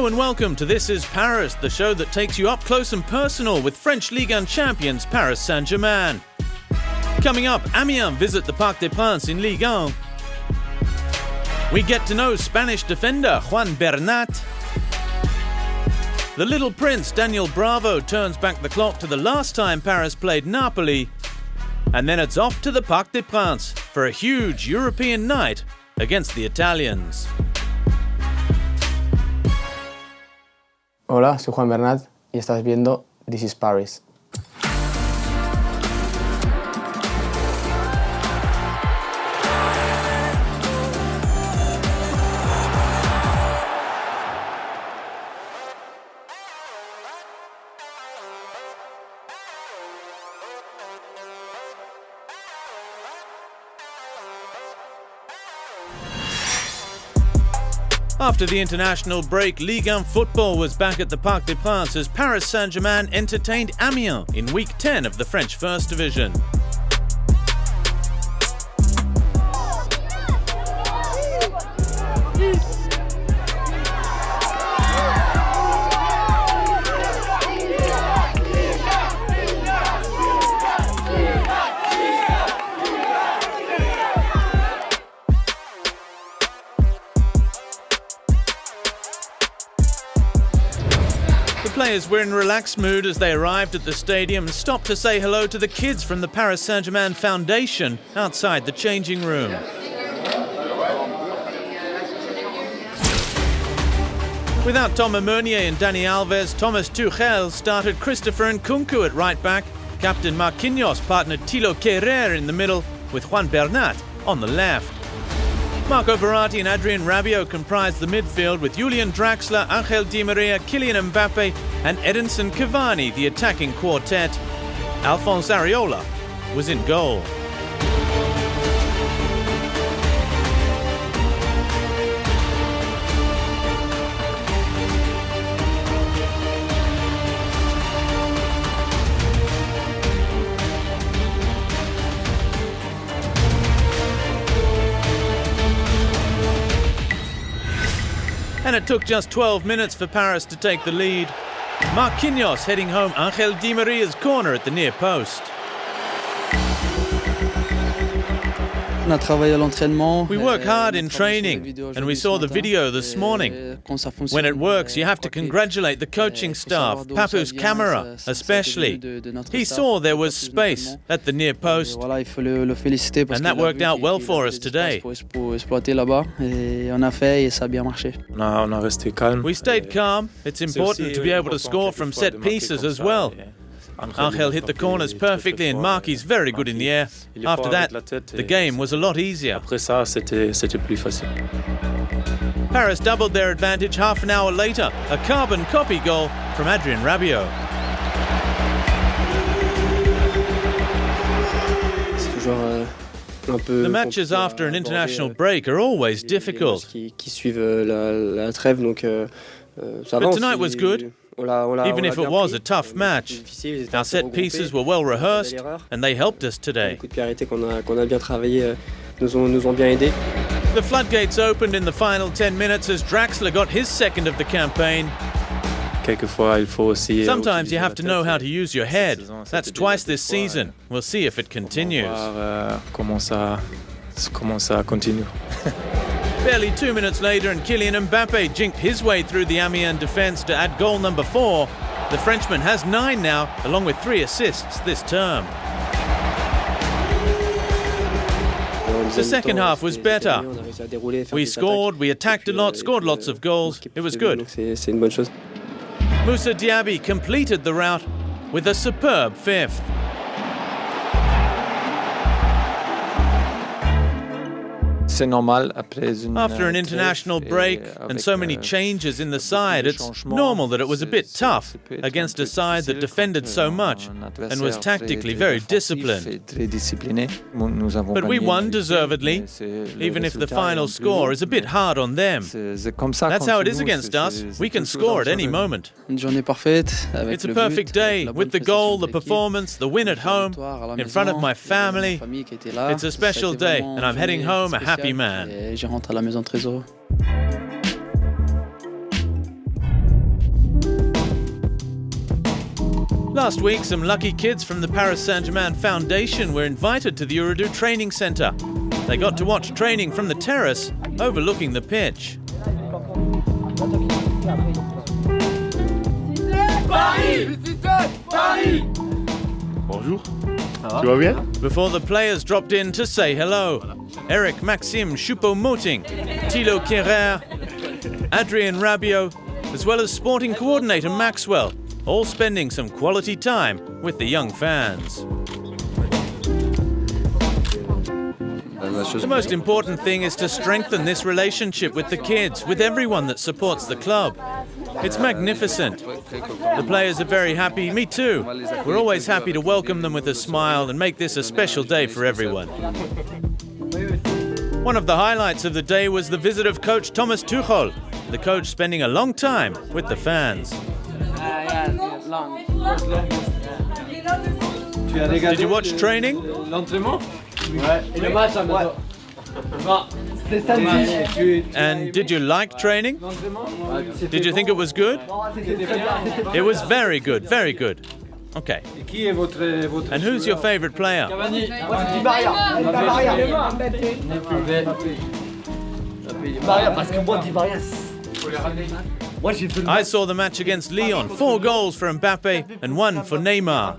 Hello and welcome to This is Paris, the show that takes you up close and personal with French Ligue 1 champions Paris Saint-Germain. Coming up, Amiens visit the Parc des Princes in Ligue 1. We get to know Spanish defender Juan Bernat. The Little Prince Daniel Bravo turns back the clock to the last time Paris played Napoli. And then it's off to the Parc des Princes for a huge European night against the Italians. Hola, soy Juan Bernat y estás viendo This is Paris. After the international break, Ligue 1 football was back at the Parc des Princes as Paris Saint-Germain entertained Amiens in Week 10 of the French First Division. The players were in relaxed mood as they arrived at the stadium and stopped to say hello to the kids from the Paris Saint-Germain Foundation outside the changing room. Without Thomas Meunier and Dani Alves, Thomas Tuchel started Christopher Nkunku at right back, Captain Marquinhos partnered Thilo Kehrer in the middle, with Juan Bernat on the left. Marco Verratti and Adrien Rabiot comprised the midfield with Julian Draxler, Angel Di Maria, Kylian Mbappe and Edinson Cavani, the attacking quartet. Alphonse Areola was in goal. And it took just 12 minutes for Paris to take the lead. Marquinhos heading home Angel Di Maria's corner at the near post. We work hard in training, and we saw the video this morning. When it works, you have to congratulate the coaching staff, Papou's camera especially. He saw there was space at the near post, and that worked out well for us today. We stayed calm. It's important to be able to score from set pieces as well. Angel hit the corners perfectly and Marquis very good in the air. After that, the game was a lot easier. Paris doubled their advantage half an hour later. A carbon copy goal from Adrien Rabiot. The matches after an international break are always difficult. But tonight was good. Even if it was a tough match, our set pieces were well rehearsed and they helped us today. The floodgates opened in the final 10 minutes as Draxler got his second of the campaign. Sometimes you have to know how to use your head. That's twice this season. We'll see if it continues. Barely 2 minutes later and Kylian Mbappe jinked his way through the Amiens defence to add goal number 4. The Frenchman has 9 now, along with 3 assists this term. The second half was better. We scored, we attacked a lot, scored lots of goals. It was good. Moussa Diaby completed the rout with a superb 5th. After an international break and so many changes in the side, it's normal that it was a bit tough against a side that defended so much and was tactically very disciplined. But we won deservedly, even if the final score is a bit hard on them. That's how it is against us. We can score at any moment. It's a perfect day, with the goal, the performance, the win at home, in front of my family. It's a special day, and I'm heading home a happy man. Je rentre à la maison très heureux. Last week, some lucky kids from the Paris Saint-Germain Foundation were invited to the Urdu Training Centre. They got to watch training from the terrace overlooking the pitch. Bonjour. Tu vas bien? Before the players dropped in to say hello, Eric Maxime Choupo-Moting, Thilo Kehrer, Adrien Rabiot, as well as sporting coordinator Maxwell, all spending some quality time with the young fans. The most important thing is to strengthen this relationship with the kids, with everyone that supports the club. It's magnificent. The players are very happy, me too. We're always happy to welcome them with a smile and make this a special day for everyone. One of the highlights of the day was the visit of coach Thomas Tuchel, the coach spending a long time with the fans. Did you watch training? And did you like training? Did you think it was good? It was very good, very good. Okay. And who's your favorite player? I saw the match against Lyon. 4 goals for Mbappe and 1 for Neymar.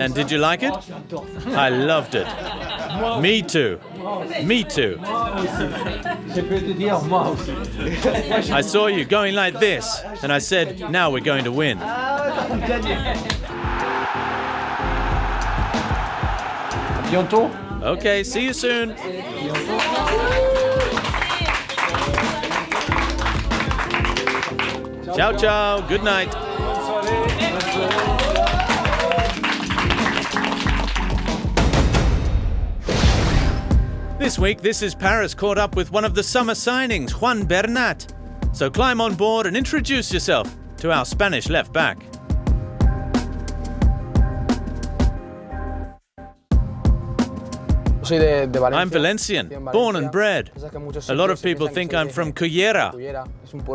And did you like it? I loved it. Me too. Me too. I saw you going like this, and I said, now we're going to win. Okay, see you soon. Ciao, ciao. Good night. This week, This Is Paris caught up with one of the summer signings, Juan Bernat. So climb on board and introduce yourself to our Spanish left back. I'm Valencian, born and bred. A lot of people think I'm from Cullera.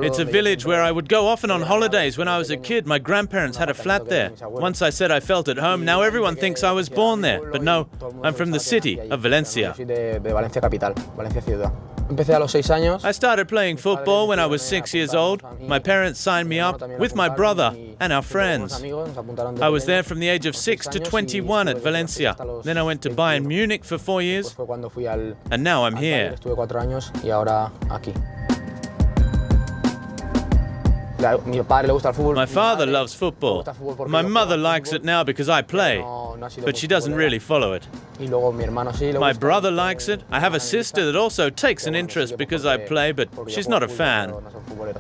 It's a village where I would go often on holidays when I was a kid. My grandparents had a flat there. Once I said I felt at home, now everyone thinks I was born there. But no, I'm from the city of Valencia. I started playing football when I was 6 years old. My parents signed me up with my brother and our friends. I was there from the age of 6 to 21 at Valencia. Then I went to Bayern Munich for 4 years, and now I'm here. My father loves football. My mother likes it now because I play, but she doesn't really follow it. My brother likes it. I have a sister that also takes an interest because I play, but she's not a fan.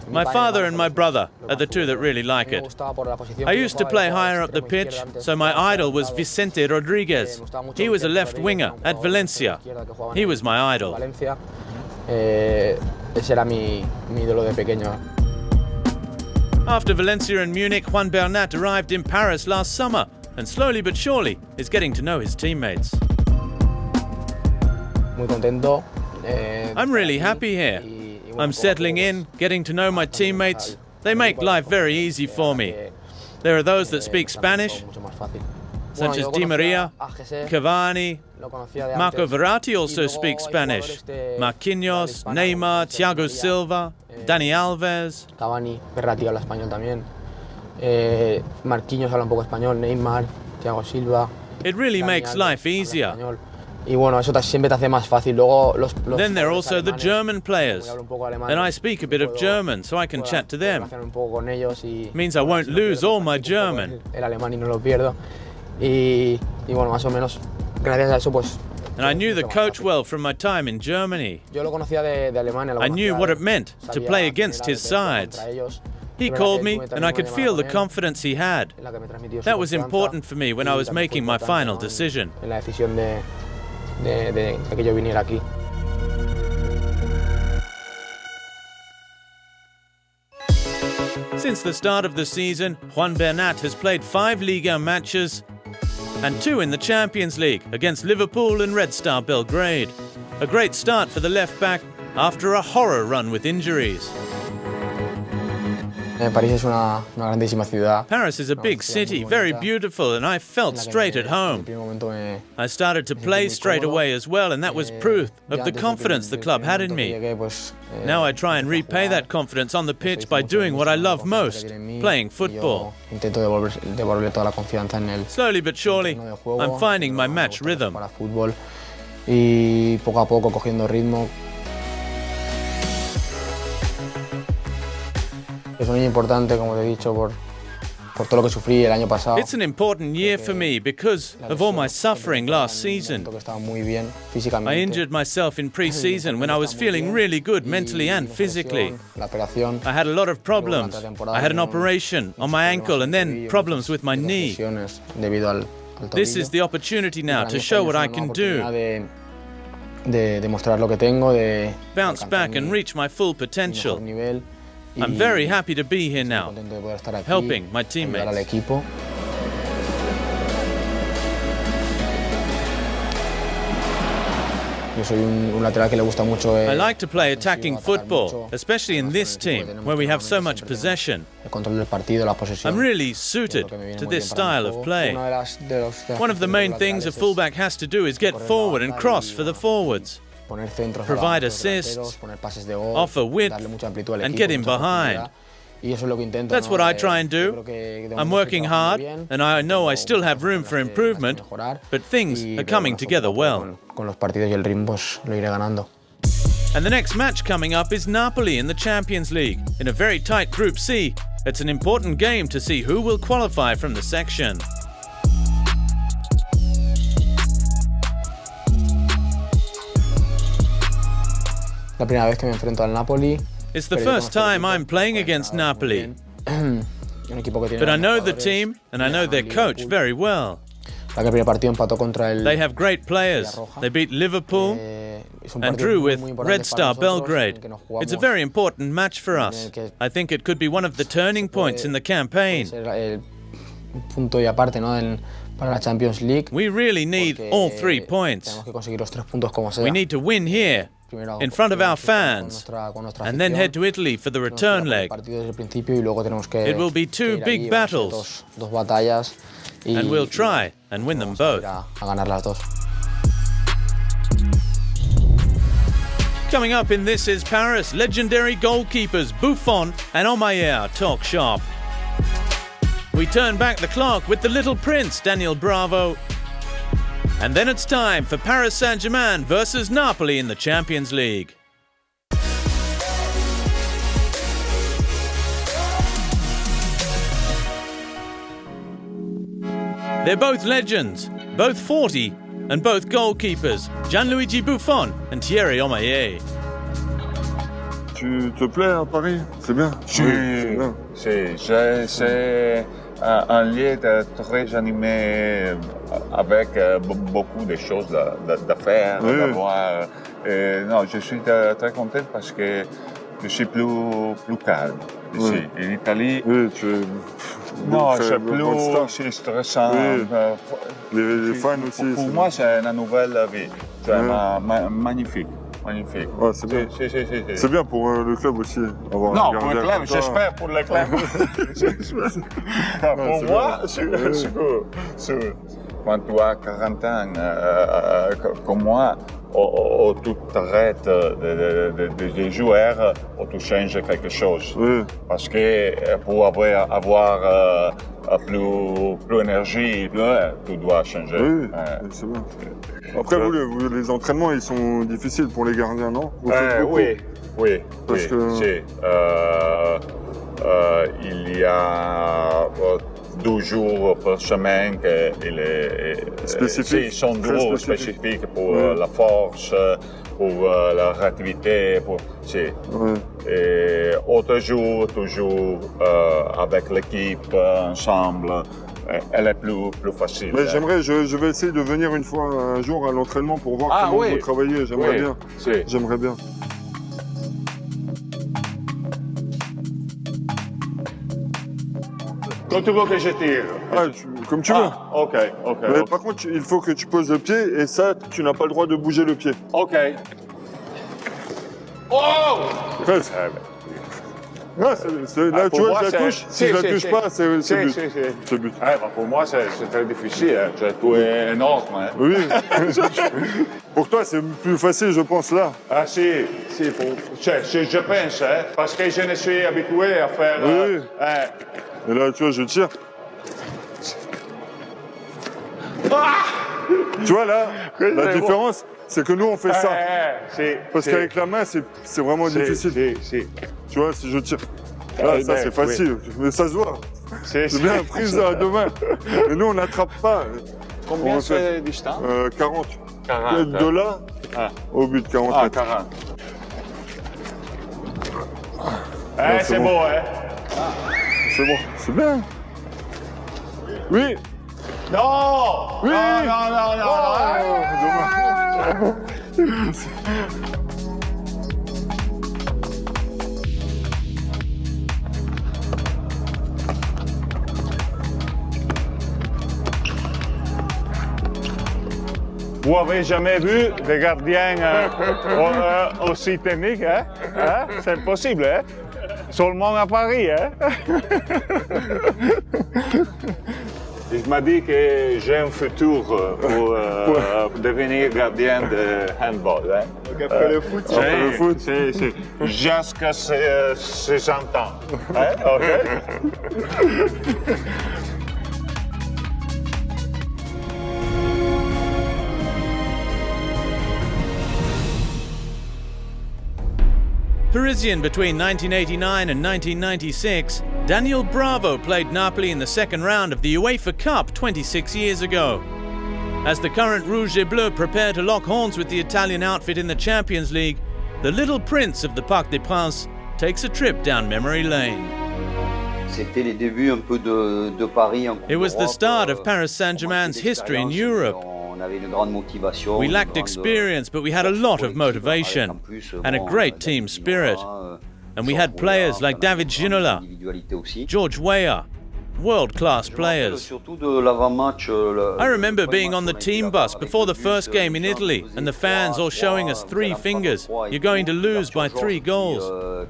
My father and my brother are the two that really like it. I used to play higher up the pitch, so my idol was Vicente Rodriguez. He was a left winger at Valencia. He was my idol. After Valencia and Munich, Juan Bernat arrived in Paris last summer and slowly but surely is getting to know his teammates. I'm really happy here. I'm settling in, getting to know my teammates. They make life very easy for me. There are those that speak Spanish, such as Di Maria, Cavani, Marco Verratti also speaks Spanish, Marquinhos, Neymar, Thiago Silva, Dani Alves. Cavani, Verratti habla español también. Marquinhos habla un poco español, Neymar, Thiago Silva. It really makes life easier. Y bueno, eso siempre te hace más fácil. Luego Then there are also the German players, and I speak a bit of German, so I can chat to them. Means I won't lose all my German. El alemán y no lo pierdo. Y bueno, más o menos, gracias a eso, pues. And I knew the coach well from my time in Germany. I knew what it meant to play against his sides. He called me, and I could feel the confidence he had. That was important for me when I was making my final decision. Since the start of the season, Juan Bernat has played 5 Liga matches and 2 in the Champions League against Liverpool and Red Star Belgrade. A great start for the left back after a horror run with injuries. Paris is a big city, very beautiful, and I felt straight at home. I started to play straight away as well, and that was proof of the confidence the club had in me. Now I try and repay that confidence on the pitch by doing what I love most, playing football. Slowly but surely, I'm finding my match rhythm. It's an important year for me because of all my suffering last season. I injured myself in pre-season when I was feeling really good mentally and physically. I had a lot of problems. I had an operation on my ankle and then problems with my knee. This is the opportunity now to show what I can do. Bounce back and reach my full potential. I'm very happy to be here now, helping my teammates. I like to play attacking football, especially in this team, where we have so much possession. I'm really suited to this style of play. One of the main things a fullback has to do is get forward and cross for the forwards, provide assists, offer width, and get in behind. That's what I try and do. I'm working hard, and I know I still have room for improvement, but things are coming together well. And the next match coming up is Napoli in the Champions League, in a very tight Group C. It's an important game to see who will qualify from the section. It's the first time I'm playing against Napoli. But I know the team and I know their coach very well. They have great players. They beat Liverpool and drew with Red Star Belgrade. It's a very important match for us. I think it could be one of the turning points in the campaign. We really need all 3 points. We need to win here, in front of our fans, and then head to Italy for the return leg. It will be 2 big battles, and we'll try and win them both. Coming up in This Is Paris, legendary goalkeepers Buffon and Omayer talk shop. We turn back the clock with the little prince, Daniel Bravo. And then it's time for Paris Saint-Germain versus Napoli in the Champions League. They're both legends, both 40, and both goalkeepers, Gianluigi Buffon and Thierry Omeyer. Tu te plais à Paris? C'est bien? C'est un lieu très animé avec beaucoup de choses à faire, à voir. Non, je suis très content parce que je suis plus calme ici. En Italie, non, c'est stressant. Les fans aussi. Pour moi, c'est une nouvelle vie. C'est magnifique. Magnifique. Ouais, c'est bien. C'est bien pour le club aussi. Non, pour le club, j'espère pour le club. Pour moi, sûr. Quand tu as 40 ans, comme moi, ou tu t'arrêtes de jouer, ou tu changes quelque chose. Oui. Parce que pour avoir plus d'énergie, tu dois changer. Oui, c'est bien. Après, les entraînements, ils sont difficiles pour les gardiens, non? Oui. Parce que... il y a 2 jours par semaine spécifiques. Ils sont gros, spécifiques pour la force, pour la réactivité. Et autre jour, toujours avec l'équipe, ensemble. Elle est plus facile. Mais je vais essayer de venir une fois un jour à l'entraînement pour voir comment vous travaillez. J'aimerais bien. J'aimerais bien. Quand tu veux que je tire. Comme tu veux. Ok. Mais par contre, il faut que tu poses le pied et ça, tu n'as pas le droit de bouger le pied. Ok. Oh! Non, là, tu vois, je la touche. Si je la touche pas, c'est but. C'est but. Pour moi, c'est très difficile. J'ai trouvé énorme. Oui. Pour toi, c'est plus facile, je pense, là. Ah, si. Je pense, parce que je ne suis habitué à faire... Oui. Et là, tu vois, je tire. Tu vois, là, la différence, c'est que nous, on fait ça. Parce qu'avec la main, c'est vraiment difficile. Tu vois, si je tire. Là, ça, c'est facile. Mais ça se voit. C'est bien prise à deux mains. Et nous, on n'attrape pas. Combien c'est de distance 40. 40. De là au but, 40 mètres. 40. C'est bon, hein? C'est bon, c'est bien. Oui. Non! Oui! Non! Dommage. Vous avez jamais vu des gardiens aussi techniques, hein? C'est impossible, hein? Seulement à Paris, hein? Il m'a dit que j'ai un futur pour devenir gardien de handball. Hein? Après le foot, c'est jusqu'à 60 ans. Hein? Okay? Parisian between 1989 and 1996, Daniel Bravo played Napoli in the second round of the UEFA Cup 26 years ago. As the current Rouge et Bleu prepare to lock horns with the Italian outfit in the Champions League, the little prince of the Parc des Princes takes a trip down memory lane. It was the start of Paris Saint-Germain's history in Europe. We lacked experience, but we had a lot of motivation and a great team spirit. And we had players like David Ginola, George Weah, world-class players. I remember being on the team bus before the first game in Italy and the fans all showing us 3 fingers. You're going to lose by 3 goals.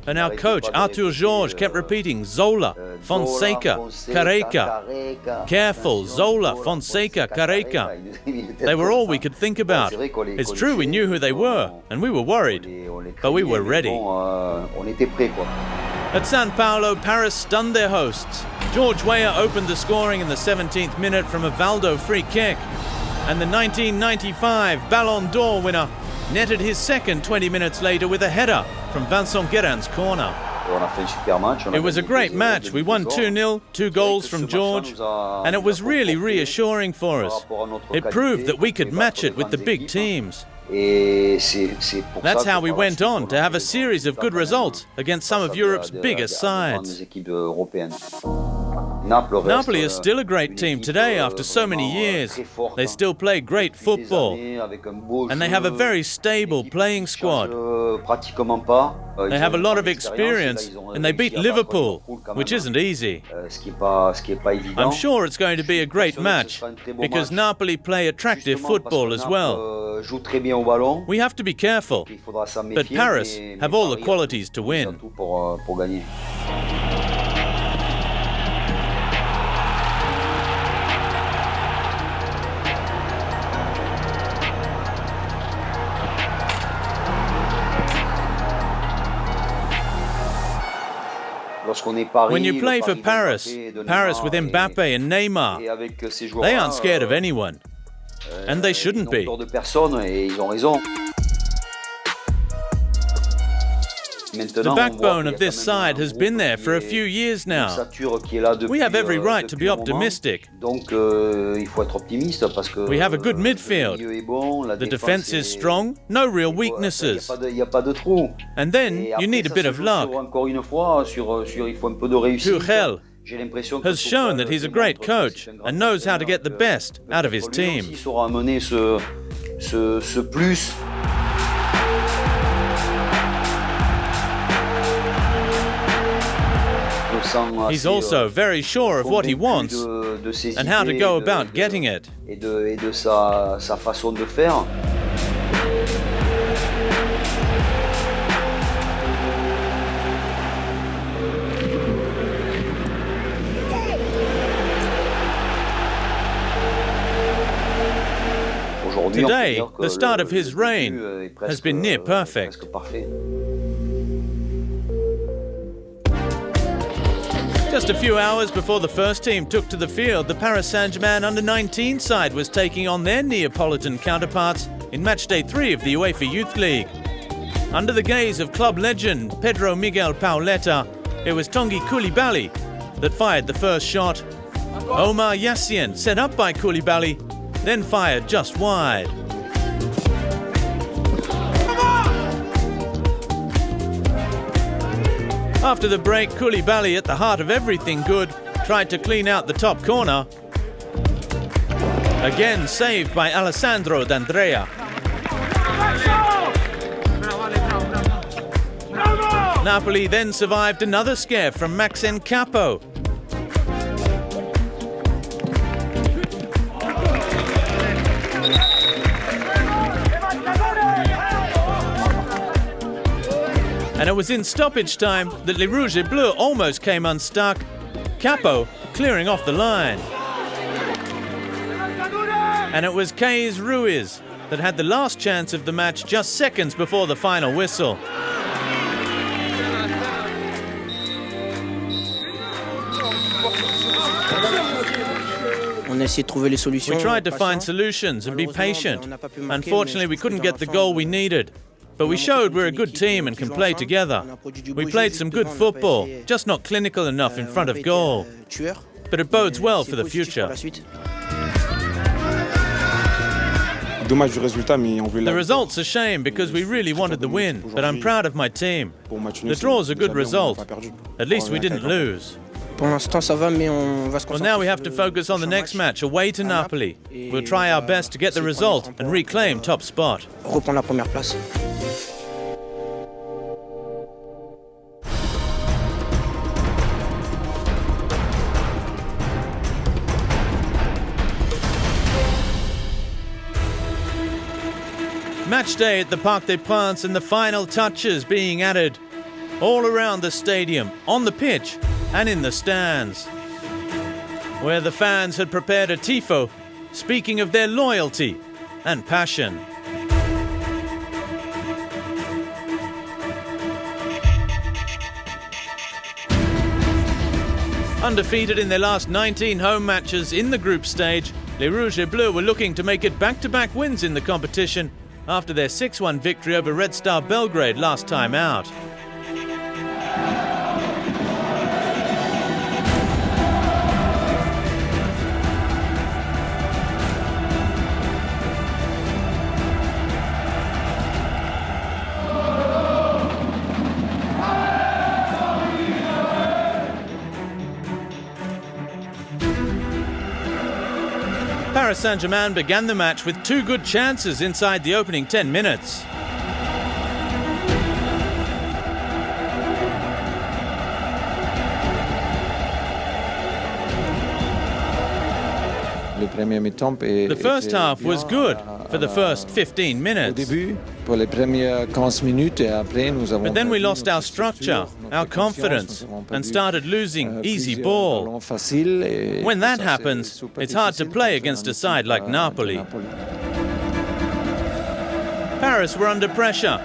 And our coach, Arthur Georges, kept repeating Zola, Fonseca, Careca. Careful, Zola, Fonseca, Careca. They were all we could think about. It's true we knew who they were, and we were worried, but we were ready. At San Paolo, Paris stunned their hosts. George Weah opened the scoring in the 17th minute from a Valdo free kick. And the 1995 Ballon d'Or winner netted his second 20 minutes later with a header from Vincent Guérin's corner. It was a great match. We won 2-0, 2 goals from George, and it was really reassuring for us. It proved that we could match it with the big teams. That's how we went on to have a series of good results against some of Europe's biggest sides. Napoli is still a great team today after so many years. They still play great football, and they have a very stable playing squad. They have a lot of experience, and they beat Liverpool, which isn't easy. I'm sure it's going to be a great match, because Napoli play attractive football as well. We have to be careful, but Paris have all the qualities to win. When you play for Paris with Mbappé and Neymar, they aren't scared of anyone. And they shouldn't be. The backbone of this side has been there for a few years now. We have every right to be optimistic. We have a good midfield. The defense is strong, no real weaknesses. And then you need a bit of luck. Tuchel has shown that he's a great coach and knows how to get the best out of his team. He's also very sure of what he wants and how to go about getting it. Today, the start of his reign has been near perfect. Just a few hours before the first team took to the field, the Paris Saint-Germain under-19 side was taking on their Neapolitan counterparts in matchday 3 of the UEFA Youth League. Under the gaze of club legend Pedro Miguel Pauleta, it was Tanguy Koulibaly that fired the first shot. Omar Yassine, set up by Koulibaly, then fired just wide. After the break, Koulibaly, at the heart of everything good, tried to clean out the top corner. Again saved by Alessandro D'Andrea. Napoli then survived another scare from Maxen Capo. And it was in stoppage time that Les Rouges et Bleus almost came unstuck. Capo clearing off the line. And it was Keys Ruiz that had the last chance of the match just seconds before the final whistle. We tried to find solutions and be patient. Unfortunately, we couldn't get the goal we needed. But we showed we're a good team and can play together. We played some good football, just not clinical enough in front of goal. But it bodes well for the future. The result's a shame because we really wanted the win, but I'm proud of my team. The draw's a good result. At least we didn't lose. Well, now we have to focus on the next match, away to Napoli. We'll try our best to get the result and reclaim top spot. Match day at the Parc des Princes and the final touches being added all around the stadium, on the pitch and in the stands, where the fans had prepared a tifo, speaking of their loyalty and passion. Undefeated in their last 19 home matches in the group stage, Les Rouges et Bleus were looking to make it back-to-back wins in the competition after their 6-1 victory over Red Star Belgrade last time out. Paris Saint-Germain began the match with 2 good chances inside the opening 10 minutes. The first half was good for the first 15 minutes. But then we lost our structure, our confidence, and started losing easy ball. When that happens, it's hard to play against a side like Napoli. Paris were under pressure.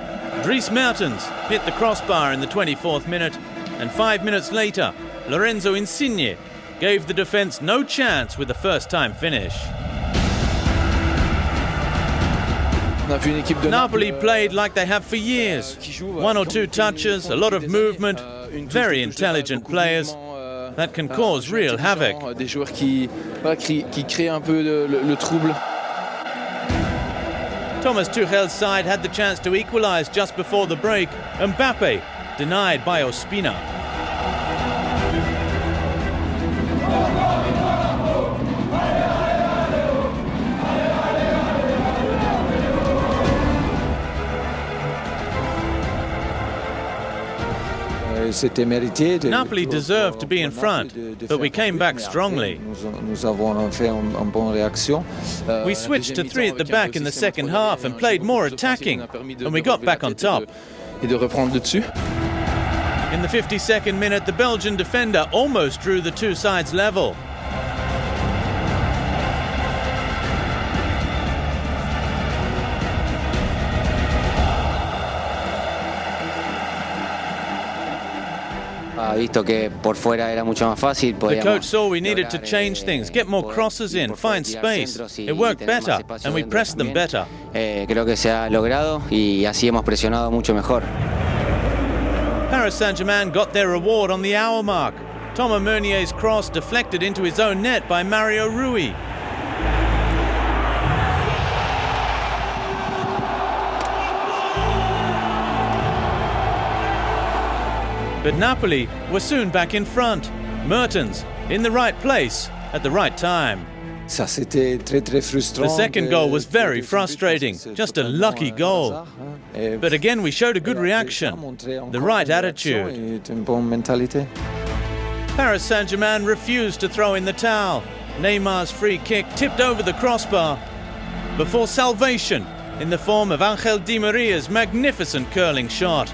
Dries Mertens hit the crossbar in the 24th minute, and 5 minutes later, Lorenzo Insigne gave the defence no chance with a first-time finish. Napoli played like they have for years. 1 or 2 touches, a lot of movement, very intelligent players that can cause real havoc. Thomas Tuchel's side had the chance to equalise just before the break. Mbappe denied by Ospina. Napoli deserved to be in front, but we came back strongly. We switched to 3 at the back in the second half and played more attacking, and we got back on top. In the 52nd minute, the Belgian defender almost drew the 2 sides level. The coach saw we needed to change things, get more crosses in, find space. It worked better, and we pressed them better. Paris Saint-Germain got their reward on the hour mark. Thomas Meunier's cross deflected into his own net by Mario Rui. But Napoli were soon back in front. Mertens in the right place at the right time. The second goal was very frustrating, just a lucky goal. But again we showed a good reaction, the right attitude. Paris Saint-Germain refused to throw in the towel. Neymar's free kick tipped over the crossbar before salvation in the form of Ángel Di Maria's magnificent curling shot.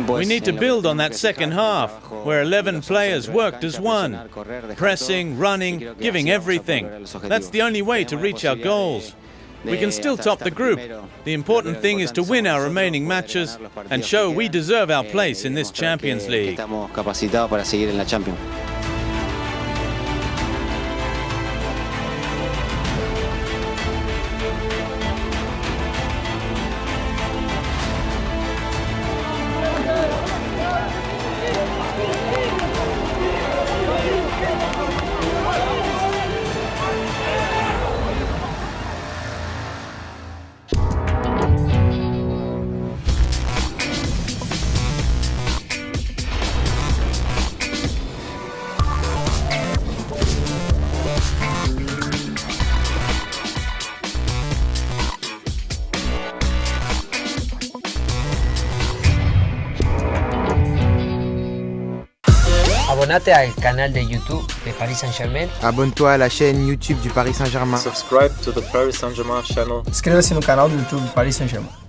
We need to build on that second half, where 11 players worked as one, pressing, running, giving everything. That's the only way to reach our goals. We can still top the group. The important thing is to win our remaining matches and show we deserve our place in this Champions League. Abonnate al canal de YouTube de Paris Saint-Germain. Abonne-toi à la chaîne YouTube du Paris Saint-Germain. Subscribe to the Paris Saint-Germain channel. Inscreva-se no canal do YouTube do Paris Saint-Germain.